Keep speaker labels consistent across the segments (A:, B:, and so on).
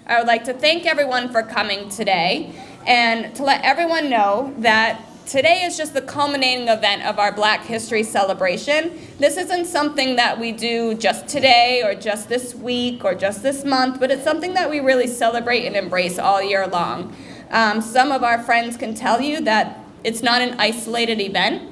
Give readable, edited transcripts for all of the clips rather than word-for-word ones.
A: I would like to thank everyone for coming today and to let everyone know that today is just the culminating event of our Black History celebration. This isn't something that we do just today or just this week or just this month, but it's something that we really celebrate and embrace all year long. Some of our friends can tell you that it's not an isolated event.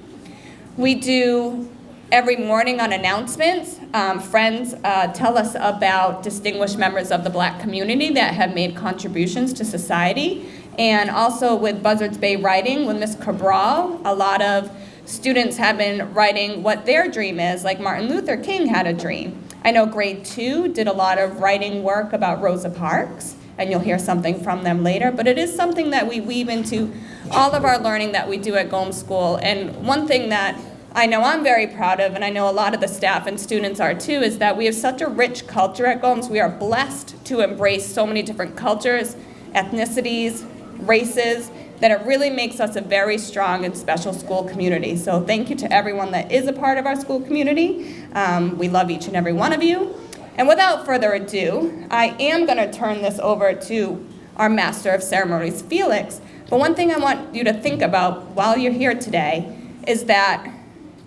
A: We do every morning on announcements, friends tell us about distinguished members of the Black community that have made contributions to society. And also with Buzzards Bay Writing, with Ms. Cabral, a lot of students have been writing what their dream is, like Martin Luther King had a dream. I know grade 2 did a lot of writing work about Rosa Parks, and you'll hear something from them later, but it is something that we weave into all of our learning that we do at Gomes School. And one thing that I know I'm very proud of, and I know a lot of the staff and students are too, is that we have such a rich culture at Gomes. We are blessed to embrace so many different cultures, ethnicities, races, that it really makes us a very strong and special school community. So thank you to everyone that is a part of our school community. We love each and every one of you. And without further ado, I am going to turn this over to our Master of Ceremonies, Felix. But one thing I want you to think about while you're here today is that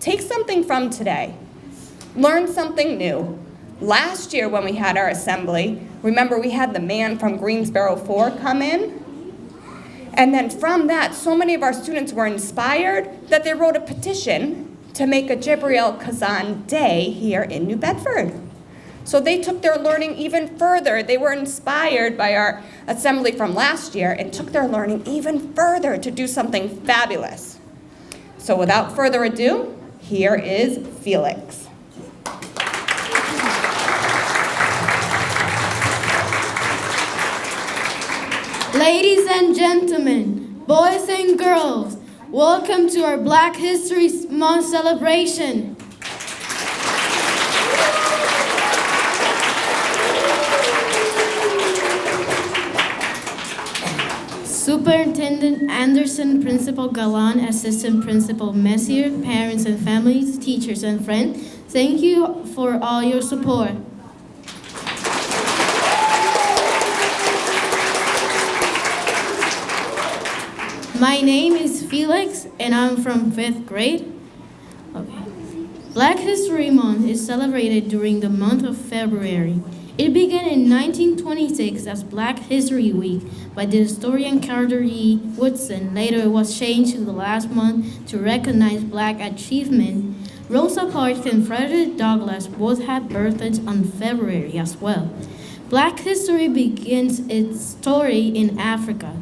A: take something from today. Learn something new. Last year when we had our assembly, remember we had the man from Greensboro 4 come in? And then from that, so many of our students were inspired that they wrote a petition to make a Jibril Kazan Day here in New Bedford. So they took their learning even further. They were inspired by our assembly from last year and took their learning even further to do something fabulous. So without further ado, here is Felix.
B: Ladies and gentlemen, boys and girls, welcome to our Black History Month celebration. Superintendent Anderson, Principal Galan, Assistant Principal Messier, parents and families, teachers and friends, thank you for all your support. My name is Felix, and I'm from 5th grade. Okay. Black History Month is celebrated during the month of February. It began in 1926 as Black History Week by the historian Carter E. Woodson. Later it was changed to the last month to recognize Black achievement. Rosa Parks and Frederick Douglass both had birthdays on February as well. Black history begins its story in Africa.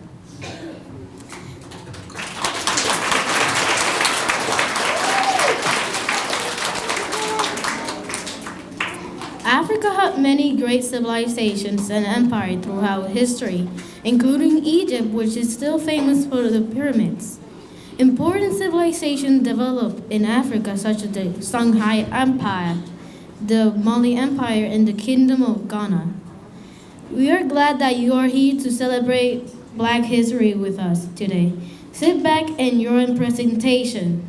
B: Africa had many great civilizations and empires throughout history, including Egypt, which is still famous for the pyramids. Important civilizations developed in Africa, such as the Songhai Empire, the Mali Empire, and the Kingdom of Ghana. We are glad that you are here to celebrate Black history with us today. Sit back and you're in presentation.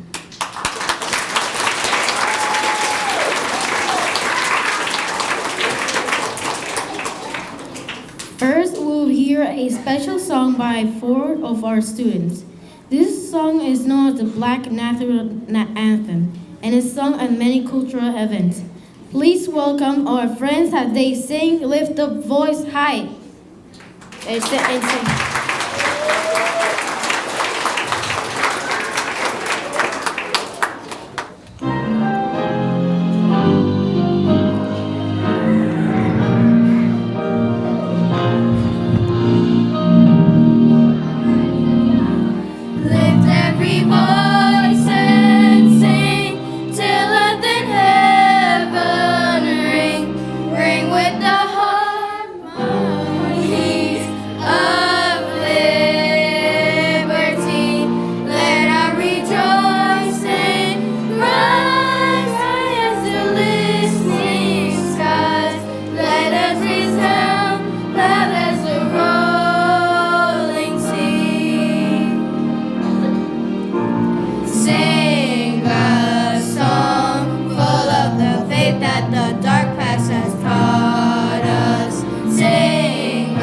B: First, we'll hear a special song by 4 of our students. This song is known as the Black National Anthem and is sung at many cultural events. Please welcome our friends as they sing Lift Up Voice High. And sing.
C: that the dark past has taught us. Sing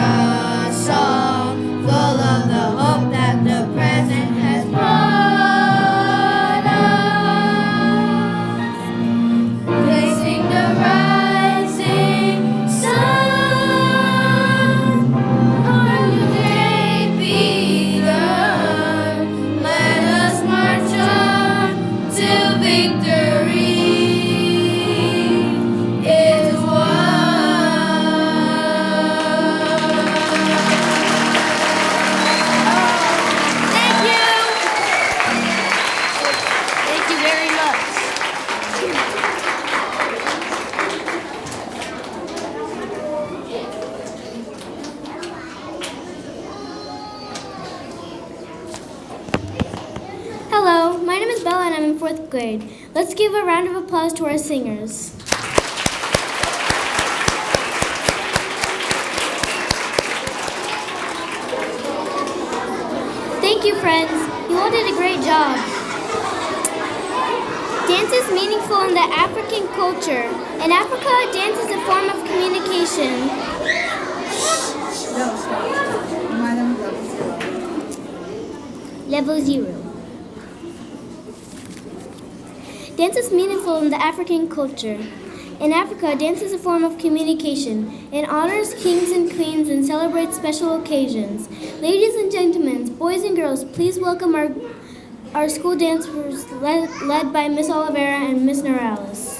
C: grade. Let's give a round of applause to our singers. Thank you, friends. You all did a great job. Dance is meaningful in the African culture. In Africa, dance is a form of communication. Level 0. Dance is meaningful in the African culture. In Africa, dance is a form of communication. It honors kings and queens and celebrates special occasions. Ladies and gentlemen, boys and girls, please welcome our school dancers led by Miss Oliveira and Miss Norales.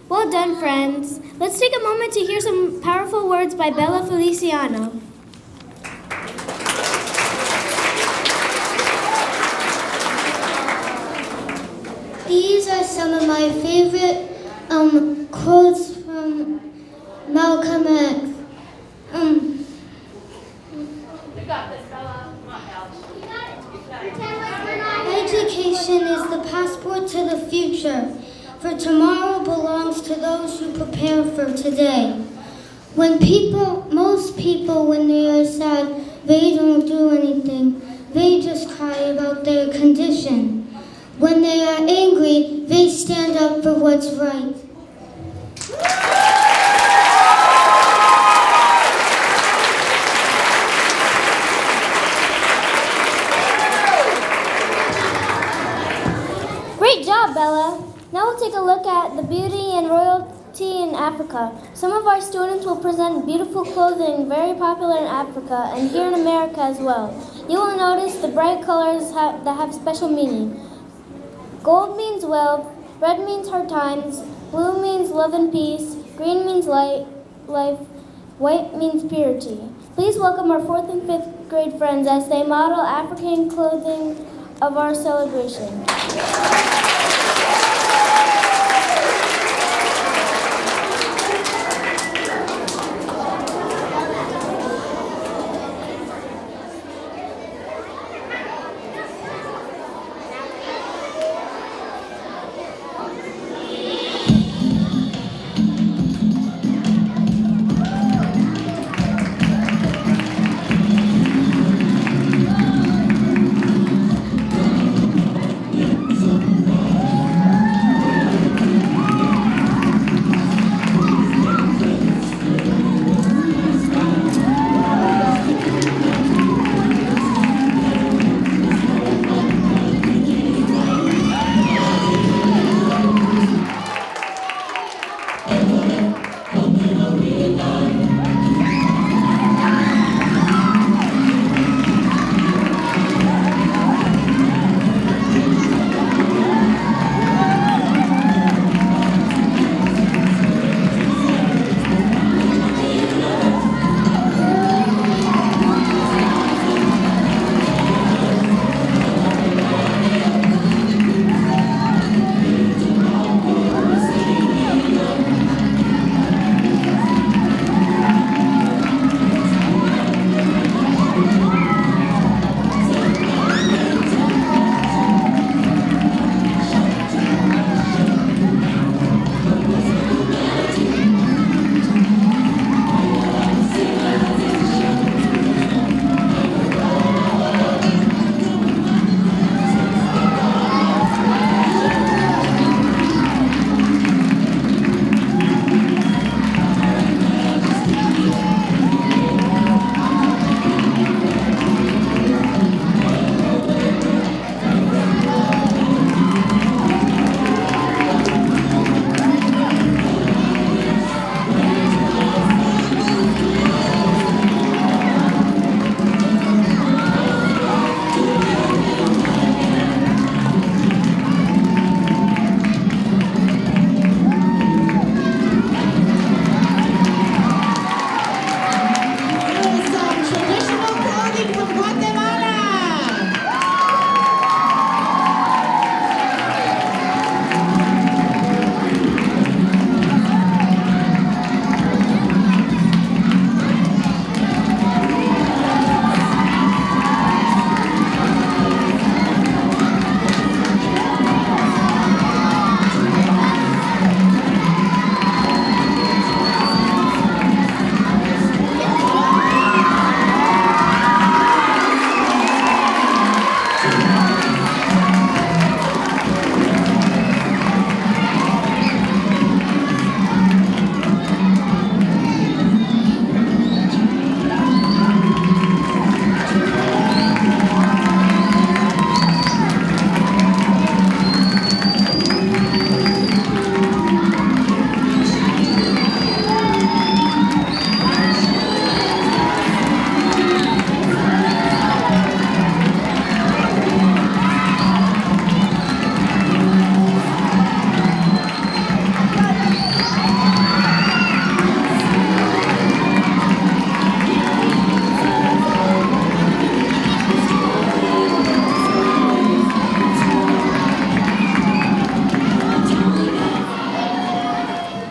C: Well done, friends. Let's take a moment to hear some powerful words by Bella Feliciano.
D: These are some of my favorite quotes from Malcolm X.
A: You got this, Bella. Come on, Bella.
D: Education is the passport to the future, for tomorrow belongs belongs to those who prepare for today. Most people, when they are sad, they don't do anything. They just cry about their condition. When they are angry, they stand up for what's right.
C: Great job, Bella. Now we'll take a look at the beauty and royalty in Africa. Some of our students will present beautiful clothing very popular in Africa and here in America as well. You will notice the bright colors that have special meaning. Gold means wealth, red means hard times, blue means love and peace, green means life, white means purity. Please welcome our 4th and 5th grade friends as they model African clothing of our celebration.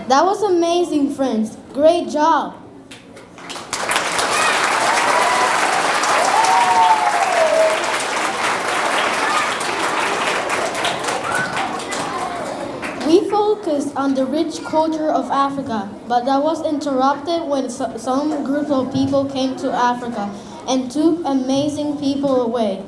B: That was amazing, friends. Great job. We folk focused on the rich culture of Africa, but that was interrupted when some group of people came to Africa and took amazing people away.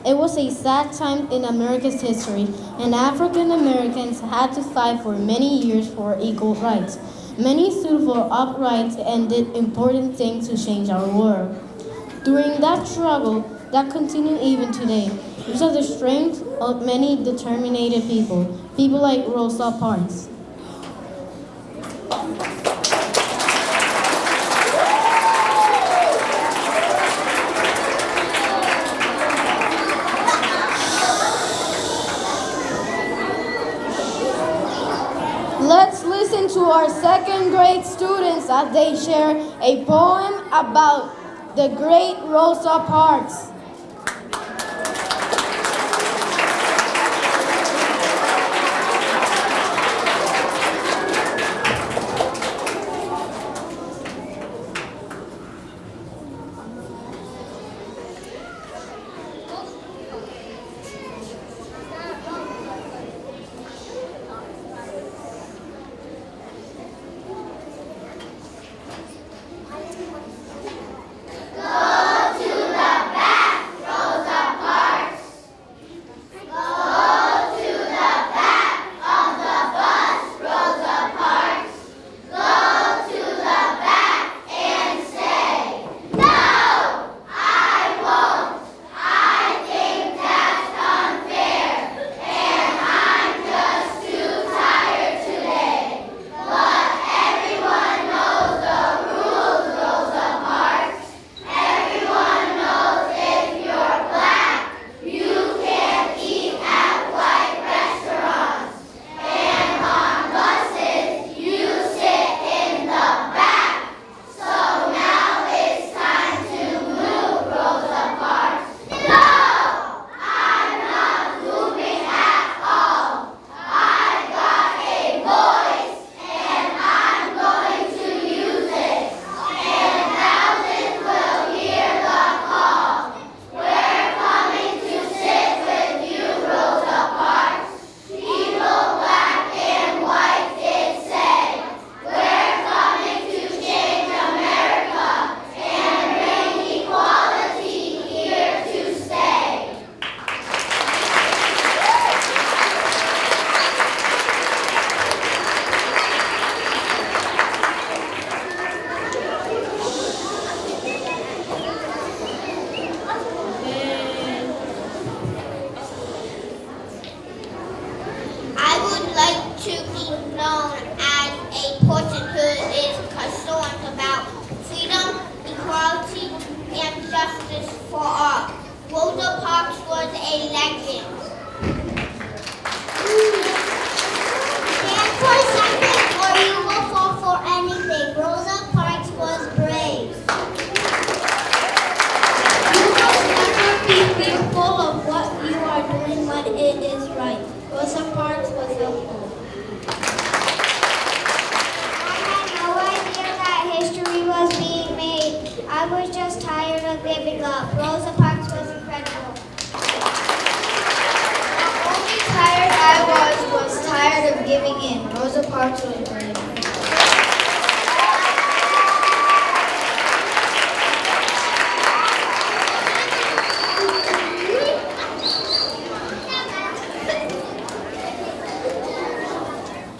B: It was a sad time in America's history, and African Americans had to fight for many years for equal rights. Many stood for upright and did important things to change our world. During that struggle, that continued even today, these are the strength of many determined people like Rosa Parks. Let's listen to our second grade students as they share a poem about the great Rosa Parks.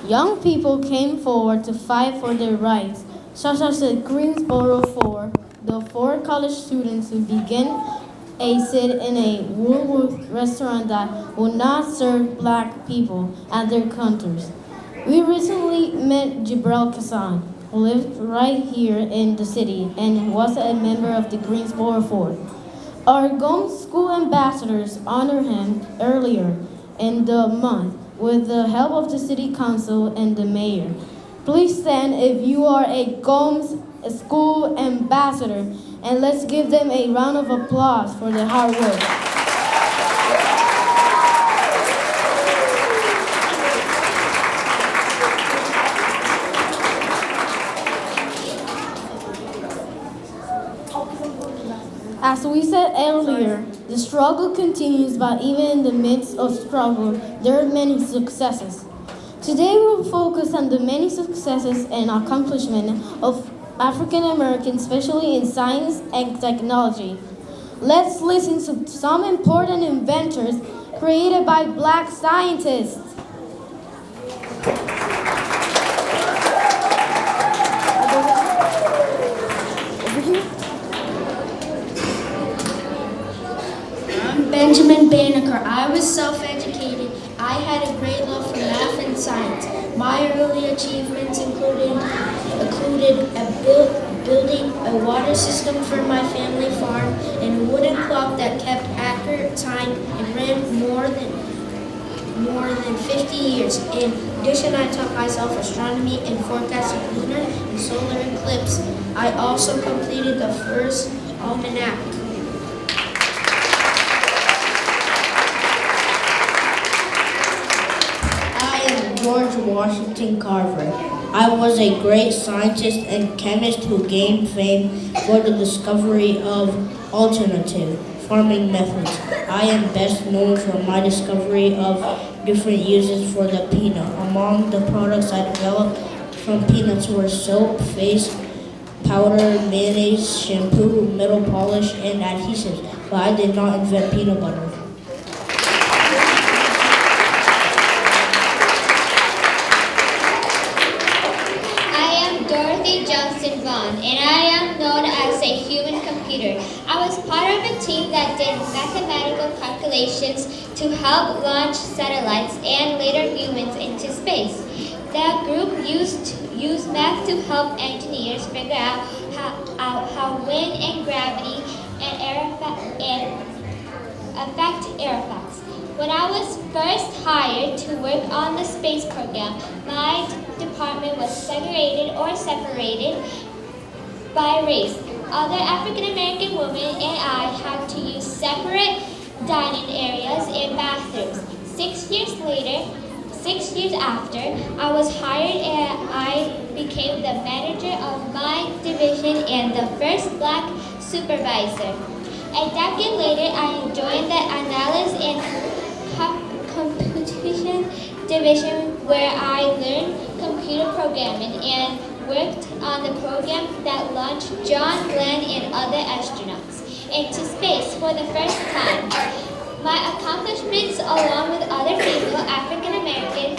B: Young people came forward to fight for their rights, such as the Greensboro Four, the four college students who began a sit in a Woolworth restaurant that would not serve black people at their counters. We recently met Jibril Kassan, who lived right here in the city and was a member of the Greensboro Four. Our Gomes school ambassadors honored him earlier in the month with the help of the city council and the mayor. Please stand if you are a Gomes school ambassador, and let's give them a round of applause for their hard work. As we said earlier, the struggle continues, but even in the midst of struggle, there are many successes. Today we'll focus on the many successes and accomplishments of African Americans, especially in science and technology. Let's listen to some important inventors created by Black scientists.
E: I'm Benjamin Banneker. I was self-educated. I had a great love for math and science. My early achievements included building a water system for my family farm and a wooden clock that kept accurate time and ran more than 50 years. In addition, I taught myself astronomy and forecasting lunar and solar eclipse. I also completed the first almanac.
F: George Washington Carver. I was a great scientist and chemist who gained fame for the discovery of alternative farming methods. I am best known for my discovery of different uses for the peanut. Among the products I developed from peanuts were soap, face powder, mayonnaise, shampoo, metal polish, and adhesives, but I did not invent peanut butter.
G: And I am known as a human computer. I was part of a team that did mathematical calculations to help launch satellites and later humans into space. The group used math to help engineers figure out how wind and gravity affect aircraft. When I was first hired to work on the space program, my department was segregated or separated by race. Other African American women and I had to use separate dining areas and bathrooms. 6 years after I was hired, I became the manager of my division and the first Black supervisor. A decade later, I joined the analysis and computation division where I learned computer programming and worked on the program that launched John Glenn and other astronauts into space for the first time. My accomplishments, along with other female African-American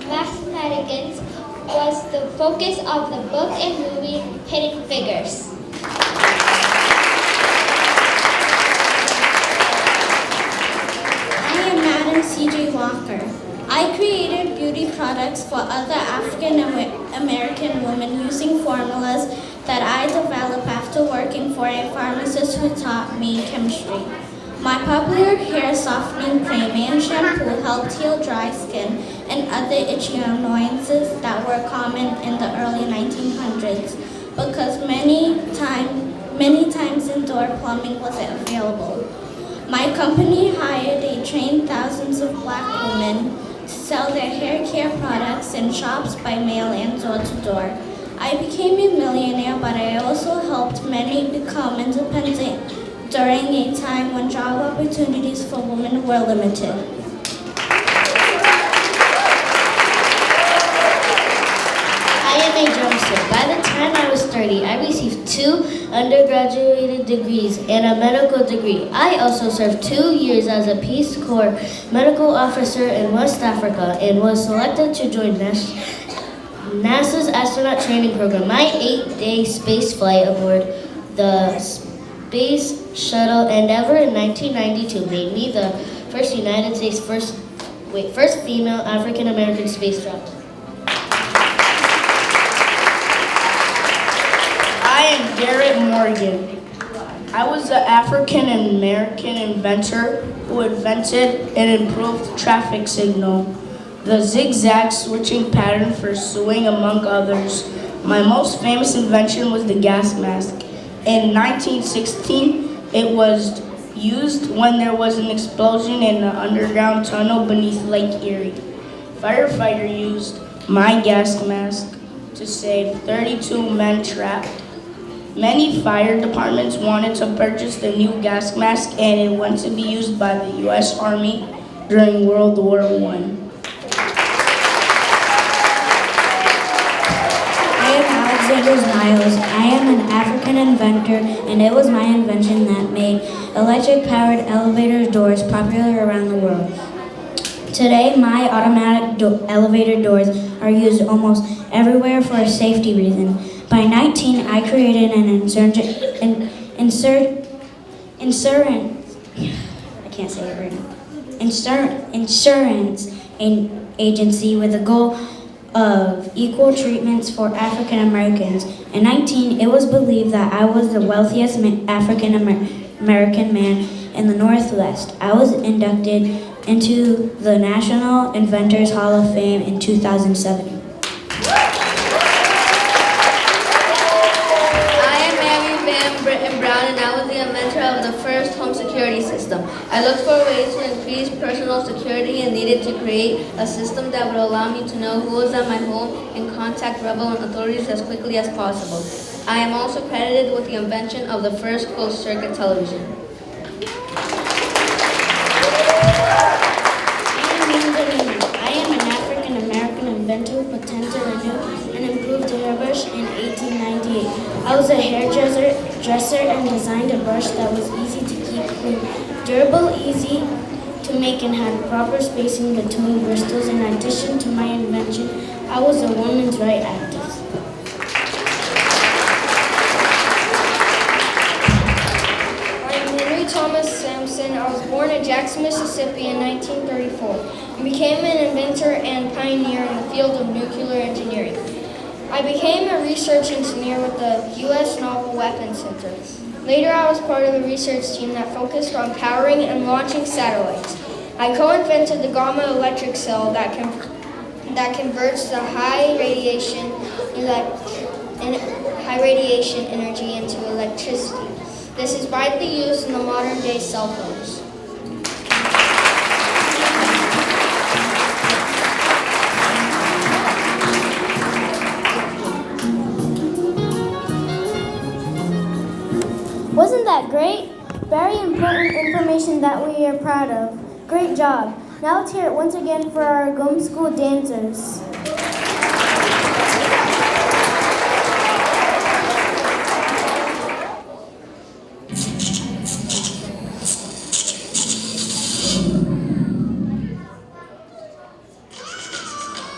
G: mathematicians, was the focus of the book and movie Hidden Figures.
H: I am Madam C.J. Walker. I created beauty products for other African American women using formulas that I developed after working for a pharmacist who taught me chemistry. My popular hair softening cream and shampoo helped heal dry skin and other itchy annoyances that were common in the early 1900s because many times indoor plumbing wasn't available. My company hired and trained thousands of Black women to sell their hair care products in shops by mail and door to door. I became a millionaire, but I also helped many become independent during a time when job opportunities for women were limited.
F: I am a drumster. By the time I was 30, I received 2 undergraduate degrees and a medical degree. I also served 2 years as a Peace Corps medical officer in West Africa and was selected to join NASA's astronaut training program. My 8-day space flight aboard the Space Shuttle Endeavour in 1992 made me the first United States first female African American space dropped.
E: I am Garrett Morgan. I was an African American inventor who invented and improved traffic signal, the zigzag switching pattern for sewing, among others. My most famous invention was the gas mask. In 1916, it was used when there was an explosion in an underground tunnel beneath Lake Erie. Firefighter used my gas mask to save 32 men trapped. Many fire departments wanted to purchase the new gas mask, and it went to be used by the U.S. Army during World War I.
I: name is Miles. I am an African inventor, and it was my invention that made electric-powered elevator doors popular around the world. Today, my automatic elevator doors are used almost everywhere for a safety reason. By 19, I created an insurance agency with the goal of equal treatments for African Americans. In 19, it was believed that I was the wealthiest African American man in the Northwest. I was inducted into the National Inventors Hall of Fame in 2007.
F: And I was the inventor of the first home security system. I looked for ways to increase personal security and needed to create a system that would allow me to know who was at my home and contact rebel authorities as quickly as possible. I am also credited with the invention of the first closed-circuit television.
I: I am an African American inventor who patented a new and improved hairbrush in 1898. I was a hairdresser and designed a brush that was easy to keep clean, durable, easy to make, and had proper spacing between bristles. In addition to my invention, I was a women's rights activist.
J: I'm Henry Thomas Sampson. I was born in Jackson, Mississippi in 1934 and became an inventor and pioneer in the field of nuclear engineering. I became a research engineer with the U.S. Naval Weapons Center. Later, I was part of the research team that focused on powering and launching satellites. I co-invented the gamma electric cell that converts the high radiation energy into electricity. This is widely used in the modern-day cell phones.
C: Wasn't that great? Very important information that we are proud of. Great job. Now let's hear it once again for our Gomes School dancers.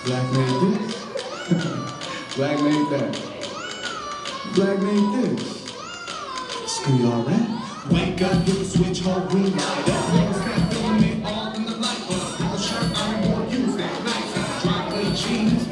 K: Black made this. Black made that. Black made this. Screw y'all rap. Wake up, hit the switch, whole green light up. Snap filling it all in the light bulb. Blue shirt, I'm gonna use that nice. Dry clean jeans.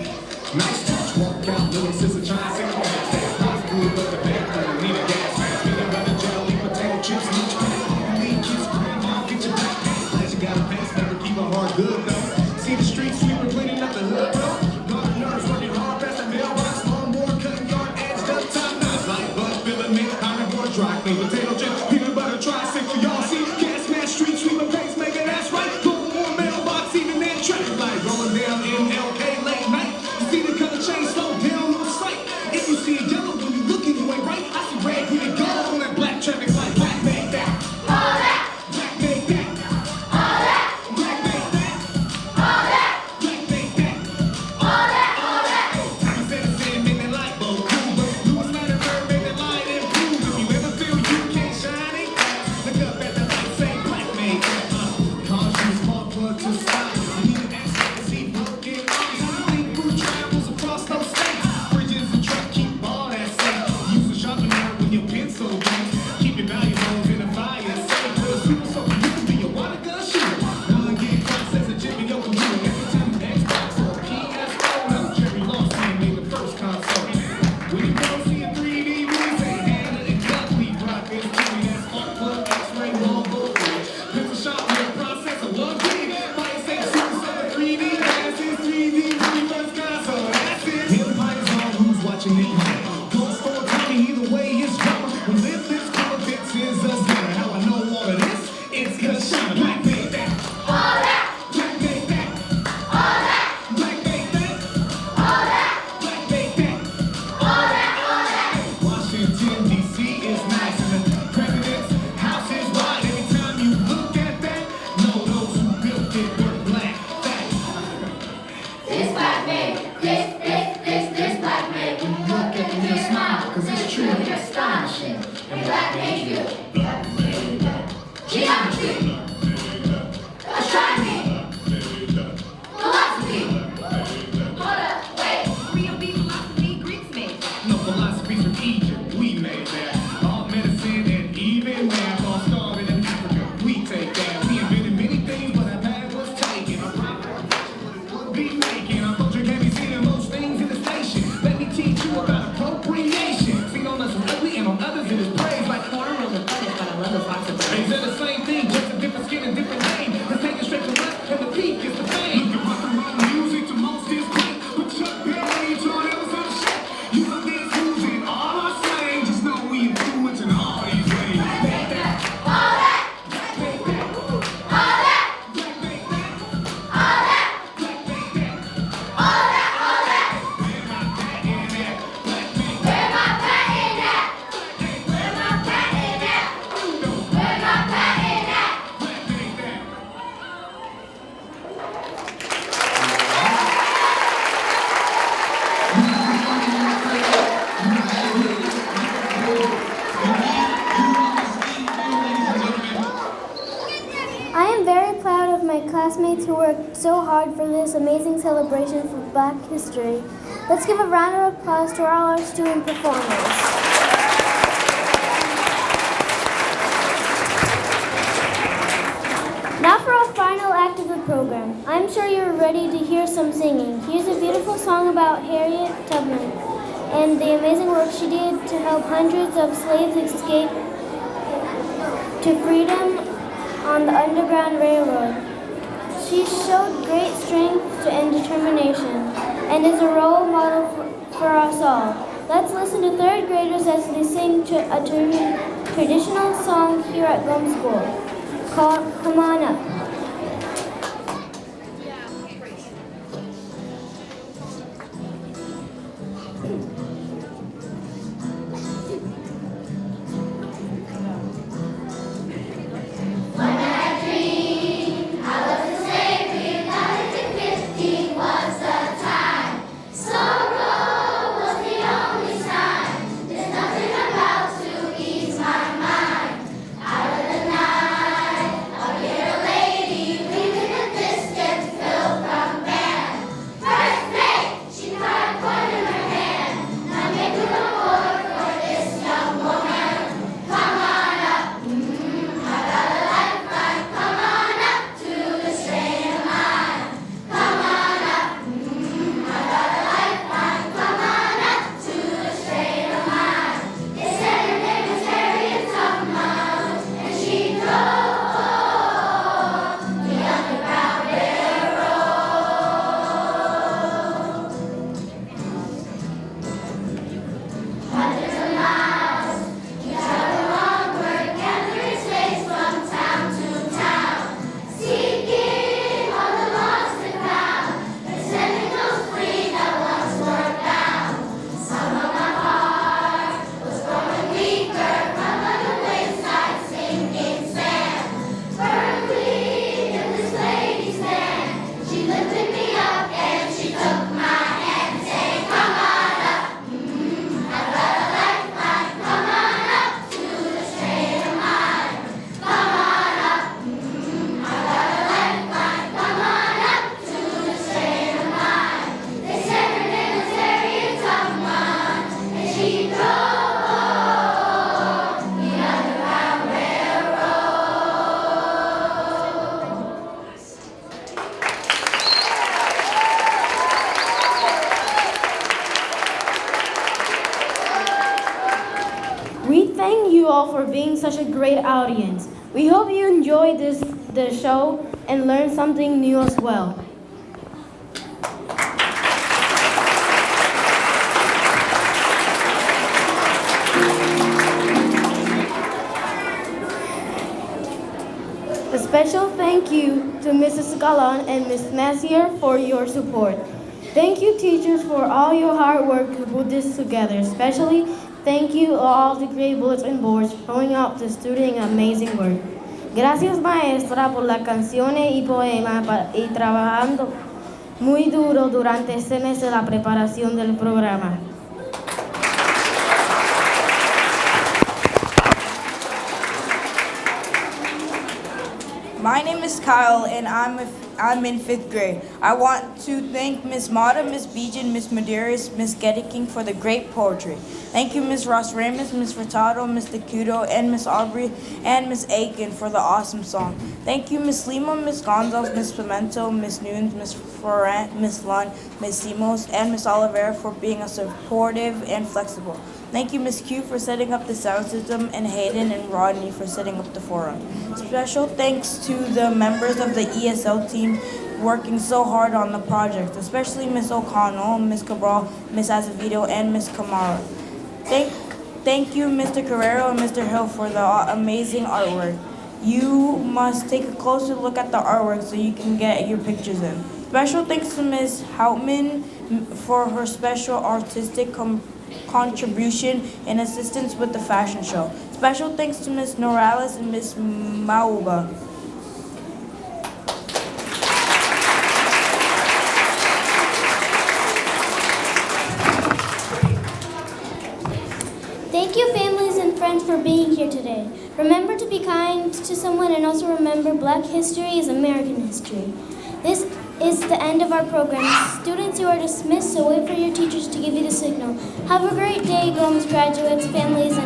K: Nice touch, walk out, little sister trying to sing a dance. That's good, but the bathroom need a gas mask. Peanut butter jelly, potato chips, each pack. Lean kiss, grandma, get your back pack. Glad you got a pass, never keep a heart good though. See the street sweeper cleaning up the hood, bro. Guard nurse working hard past the mailbox. Lawnmower cutting yard edged up top notch. Light bulb filling it, common board dry clean. Potato chips, peanut butter, tricycle, y'all see. Gas mask, street sweeper, pacemaker, that's right. Go more mailbox, even that traffic light. Rolling down MLK late night. You see the color change, slow down on sight. If you see it yellow when you looking, you ain't right. I see red, green, and gold on that black traffic light. Black made that. All that. Black made that. All that. Black made that. All that. Black made that. All that. All that. Time said it said make that light bulb cool, but Louis Matter make that light improve. If you ever feel you can't Black made you. Geometry. Astronomy. Philosophy. Hold up, wait. Real B philosophy Greeks made that. No philosophies from Egypt, we made that. All medicine and even math, all started in Africa, we take that. We invented many things, but our path was taken. Our profit would be making. Our culture can be seen in most things in the station. Let me teach you about appropriation. Seen on us ugly and on others it is praise. Like corn on the funniest, but I love the box of praise. They're the same thing, just a different skin and different name. Let's take it straight to left, and the peak is the fame. Look at rock and roll music to most is great. But Chuck Berry, John Ellis on the shit. You know this music, all our slang. Just know we influence in all these ways. Black make that, all that. Black make that, all that. Black make that, all that. Black make that, all that, all that. Where my patent at? Black make that. Where my patent at? Where my patent at? Where my patent at? Black make that.
C: I am very proud of my classmates who worked so hard for this amazing celebration for Black history. Let's give a round of applause to all our student performers. Now for our final act of the program. I'm sure you're ready to hear some singing. Here's a beautiful song about Harriet Tubman and the amazing work she did to help hundreds of slaves escape to freedom on the Underground Railroad. She showed great strength and determination and is a role model for us all. Let's listen to third graders as they sing a traditional song here at Gomes School. Come on up.
B: Thank you all for being such a great audience. We hope you enjoyed the show and learned something new as well. A special thank you to Mrs. Galan and Ms. Messier for your support. Thank you, teachers, for all your hard work to put this together. Especially, thank you all the great bulletin boards showing up the student amazing work. Gracias, maestra, por las canciones y poemas y trabajando muy duro durante este mes de la preparación del programa.
E: name is Kyle, and I'm in 5th grade. I want to thank Miss Mata, Miss Beejan, Miss Medeiros, Miss Gettiking for the great poetry. Thank you, Miss Ross Ramos, Miss Furtado, Miss Decudo, and Miss Aubrey, and Miss Aiken for the awesome song. Thank you, Miss Lima, Miss Gonzalez, Miss Pimento, Miss Nunes, Miss Florent, Miss Lund, Miss Simos, and Miss Oliveira for being supportive and flexible. Thank you, Miss Q, for setting up the sound system, and Hayden and Rodney for setting up the forum. Special thanks to the members of the ESL team working so hard on the project, especially Miss O'Connell, Miss Cabral, Miss Azevedo, and Miss Kamara. Thank you, Mr. Carrero and Mr. Hill, for the amazing artwork. You must take a closer look at the artwork so you can get your pictures in. Special thanks to Miss Houtman for her special artistic contribution and assistance with the fashion show. Special thanks to Miss Norales and Miss Mauba.
C: Thank you, families and friends, for being here today. Remember to be kind to someone, and also remember Black history is American history. This is the end of our program. Students, you are dismissed, so wait for your teachers to give you the signal. Have a great day, Gomes graduates, families,